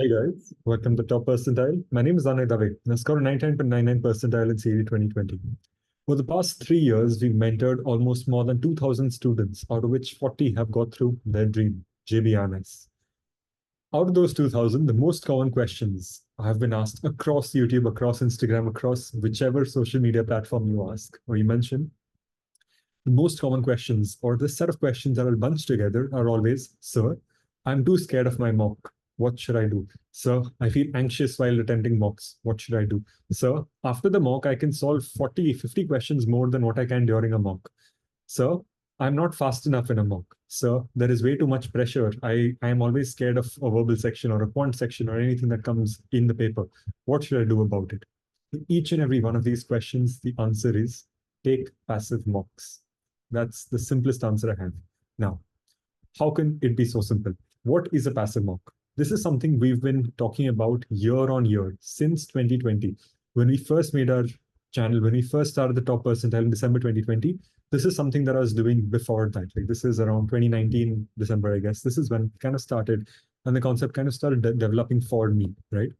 Hey guys, welcome to Top Percentile. My name is Anay Dave, and I scored a 99.99 percentile in CET 2020. For the past 3 years, we've mentored almost more than 2,000 students, out of which 40 have got through their dream, JBIMS. Out of those 2,000, the most common questions have been asked across YouTube, across Instagram, across whichever social media platform you ask or you mention. The most common questions, or the set of questions that are bunched together, are always, Sir, I'm too scared of my mock. What should I do? Sir, I feel anxious while attempting mocks. What should I do? Sir, after the mock, I can solve 40, 50 questions more than what I can during a mock. Sir, I'm not fast enough in a mock. Sir, there is way too much pressure. I am always scared of a verbal section or a quant section or anything that comes in the paper. What should I do about it? In each and every one of these questions, the answer is take passive mocks. That's the simplest answer I have. Now, how can it be so simple? What is a passive mock? This is something we've been talking about year on year since 2020. When we first made our channel, when we first started the Top Percentile in December 2020, this is something that I was doing before that. Like this is around 2019, December, I guess. This is when it kind of started and the concept kind of started developing for me, right?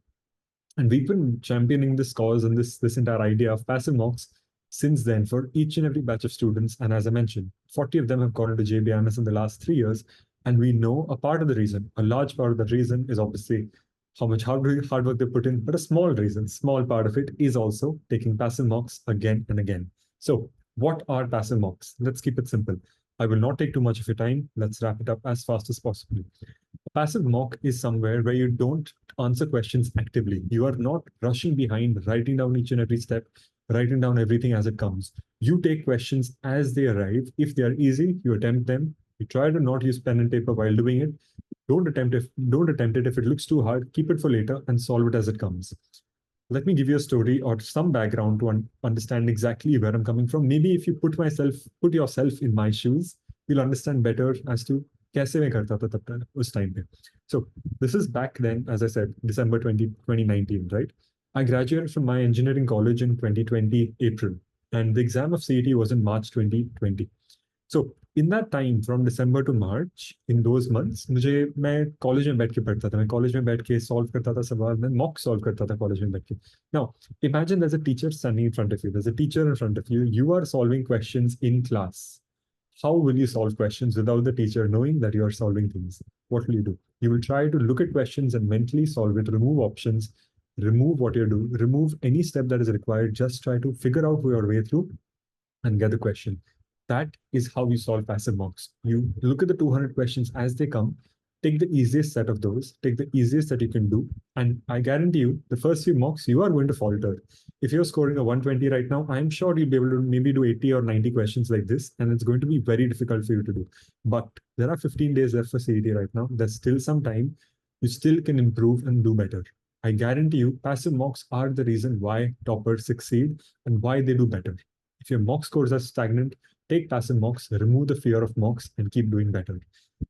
And we've been championing this cause and this entire idea of passive mocks since then for each and every batch of students. And as I mentioned, 40 of them have gone into JBIMS in the last 3 years. And we know a part of the reason, a large part of the reason is obviously how much hard work they put in, but a small reason, small part of it is also taking passive mocks again and again. So what are passive mocks? Let's keep it simple. I will not take too much of your time. Let's wrap it up as fast as possible. A passive mock is somewhere where you don't answer questions actively. You are not rushing behind, writing down each and every step, writing down everything as it comes. You take questions as they arrive. If they are easy, you attempt them. You try to not use pen and paper while doing it. Don't attempt it if it looks too hard. Keep it for later and solve it as it comes. Let me give you a story or some background to understand exactly where I'm coming from. Maybe if you put yourself in my shoes, you'll understand better as to कैसे मैं करता था तब उस time पे. So this is back then, as I said, December 2019, right? I graduated from my engineering college in 2020 April, and the exam of CET was in March 2020. So in that time, from December to March, in those months, मैं college में बैठ के पढ़ता था, मैं college में बैठ के सॉल्व करता था सवाल, मैं मॉक सॉल्व करता था कॉलेज में बैठ के. Now, imagine there's a teacher standing in front of you. There's a teacher in front of you. You are solving questions in class. How will you solve questions without the teacher knowing that you are solving things? What will you do? You will try to look at questions and mentally solve it, remove options, remove what you're doing, remove any step that is required. Just try to figure out your way through and get the question. That is how you solve passive mocks. You look at the 200 questions as they come, take the easiest set of those, take the easiest that you can do, and I guarantee you, the first few mocks, you are going to falter. If you're scoring a 120 right now, I'm sure you'll be able to maybe do 80 or 90 questions like this, and it's going to be very difficult for you to do. But there are 15 days left for CET right now. There's still some time. You still can improve and do better. I guarantee you, passive mocks are the reason why toppers succeed and why they do better. If your mock scores are stagnant, take passive mocks, remove the fear of mocks, and keep doing better.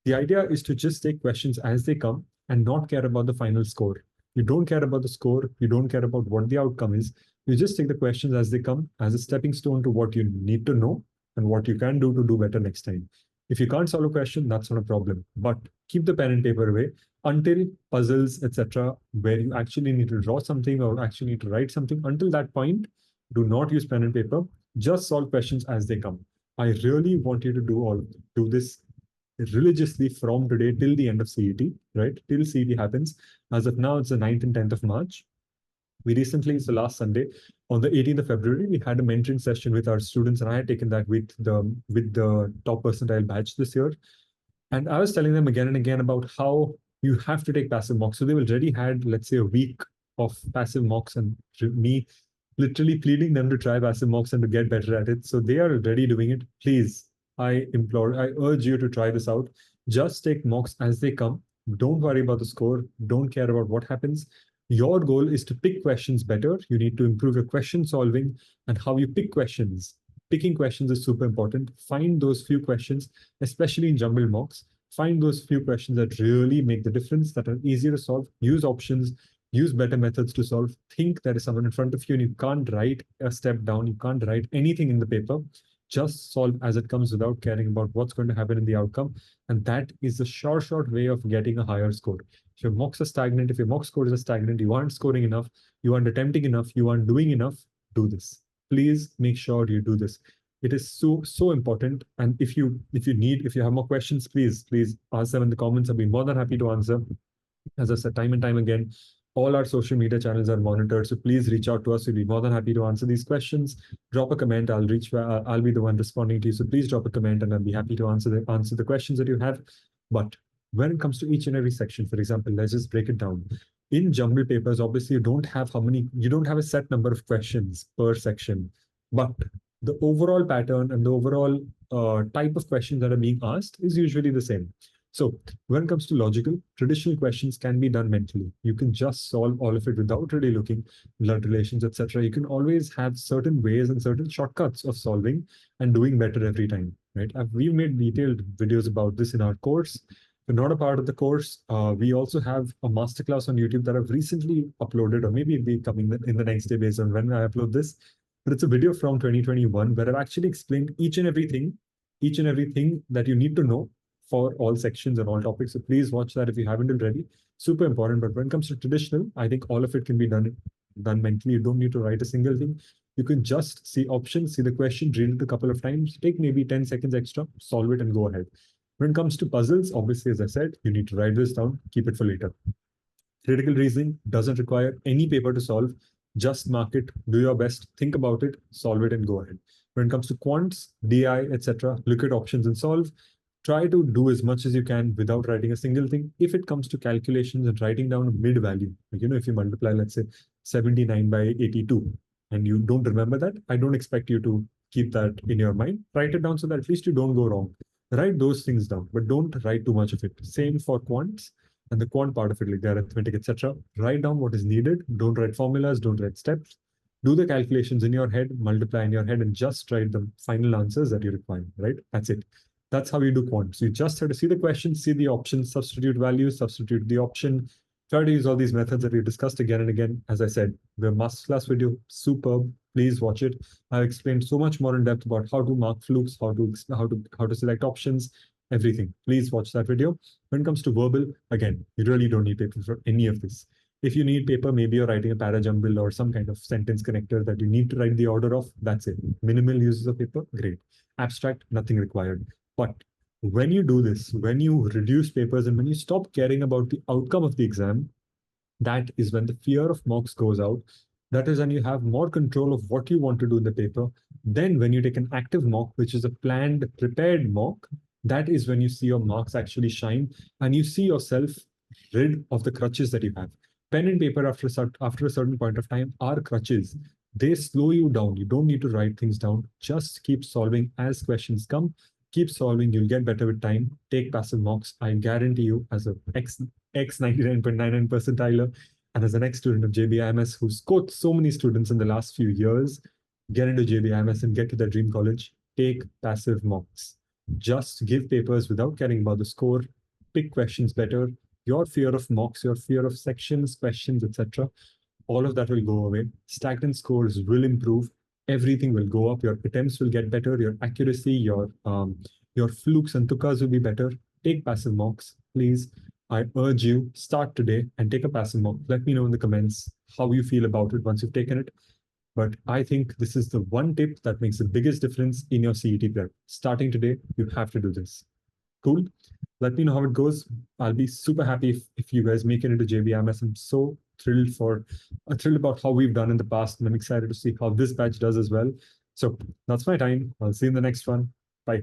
The idea is to just take questions as they come and not care about the final score. You don't care about the score. You don't care about what the outcome is. You just take the questions as they come as a stepping stone to what you need to know and what you can do to do better next time. If you can't solve a question, that's not a problem. But keep the pen and paper away until puzzles, etc., where you actually need to draw something or actually need to write something. Until that point, do not use pen and paper. Just solve questions as they come. I really want you to do this religiously from today till the end of CET, right? Till CET happens. As of now, it's the 9th and 10th of March. We recently, it's the last Sunday, on the 18th of February, we had a mentoring session with our students, and I had taken that with the top percentile batch this year. And I was telling them again and again about how you have to take passive mocks. So they already had, let's say, a week of passive mocks and me literally pleading them to try passive mocks and to get better at it. So they are already doing it. Please, I urge you to try this out. Just take mocks as they come. Don't worry about the score. Don't care about what happens. Your goal is to pick questions better. You need to improve your question solving and how you pick questions. Picking questions is super important. Find those few questions, especially in jumbled mocks. Find those few questions that really make the difference, that are easier to solve. Use options, use better methods to solve. Think there is someone in front of you and you can't write a step down. You can't write anything in the paper. Just solve as it comes without caring about what's going to happen in the outcome. And that is the short way of getting a higher score. If your mocks are stagnant, if your mock scores are stagnant, you aren't scoring enough, you aren't attempting enough, you aren't doing enough, do this. Please make sure you do this. It is so important. And if you have more questions, please ask them in the comments. I'll be more than happy to answer. As I said time and time again, all our social media channels are monitored, so please reach out to us. We'll be more than happy to answer these questions. Drop a comment. I'll be the one responding to you. So please drop a comment, and I'll be happy to answer the questions that you have. But when it comes to each and every section, for example, let's just break it down. In jumbled papers, obviously you don't have a set number of questions per section, but the overall pattern and the overall type of questions that are being asked is usually the same. So when it comes to logical, traditional questions can be done mentally. You can just solve all of it without really looking blood relations, etc. You can always have certain ways and certain shortcuts of solving and doing better every time, right? We've made detailed videos about this in our course. If you're not a part of the course, we also have a masterclass on YouTube that I've recently uploaded, or maybe it'll be coming in the next day based on when I upload this. But it's a video from 2021 where I've actually explained each and everything that you need to know for all sections and all topics. So please watch that if you haven't already. Super important. But when it comes to traditional, I think all of it can be done mentally. You don't need to write a single thing. You can just see options, see the question, read it a couple of times, take maybe 10 seconds extra, solve it and go ahead. When it comes to puzzles, obviously, as I said, you need to write this down, keep it for later. Theoretical reasoning doesn't require any paper to solve. Just mark it, do your best, think about it, solve it and go ahead. When it comes to quants, DI, etc., look at options and solve. Try to do as much as you can without writing a single thing. If it comes to calculations and writing down a mid value, like, if you multiply, let's say 79 by 82, and you don't remember that, I don't expect you to keep that in your mind. Write it down so that at least you don't go wrong. Write those things down, but don't write too much of it. Same for quants and the quant part of it, like the arithmetic, etc. Write down what is needed. Don't write formulas, don't write steps. Do the calculations in your head, multiply in your head, and just write the final answers that you require, right? That's it. That's how you do quant. So you just have to see the question, see the options, substitute values, substitute the option, try to use all these methods that we've discussed again and again. As I said, the masterclass video, superb. Please watch it. I've explained so much more in depth about how to mark flukes, how to select options, everything. Please watch that video. When it comes to verbal, again, you really don't need paper for any of this. If you need paper, maybe you're writing a parajumble or some kind of sentence connector that you need to write the order of. That's it. Minimal uses of paper, great. Abstract, nothing required. But when you do this, when you reduce papers and when you stop caring about the outcome of the exam, that is when the fear of mocks goes out. That is when you have more control of what you want to do in the paper. Then when you take an active mock, which is a planned, prepared mock, that is when you see your marks actually shine and you see yourself rid of the crutches that you have. Pen and paper after a certain point of time are crutches. They slow you down. You don't need to write things down. Just keep solving as questions come. Keep solving, you'll get better with time. Take passive mocks. I guarantee you, as a X 99.99 percentiler and as an ex-student of JBIMS who's scored so many students in the last few years, get into JBIMS and get to their dream college. Take passive mocks. Just give papers without caring about the score. Pick questions better. Your fear of mocks, your fear of sections, questions, etc., all of that will go away. Stagnant scores will improve. Everything will go up. Your attempts will get better. Your accuracy, your flukes and tukas will be better. Take passive mocks, please. I urge you, start today and take a passive mock. Let me know in the comments how you feel about it once you've taken it. But I think this is the one tip that makes the biggest difference in your CET prep. Starting today, you have to do this. Cool. Let me know how it goes. I'll be super happy if you guys make it into JBIMS. I'm so thrilled about how we've done in the past, and I'm excited to see how this batch does as well. So that's my time. I'll see you in the next one. Bye.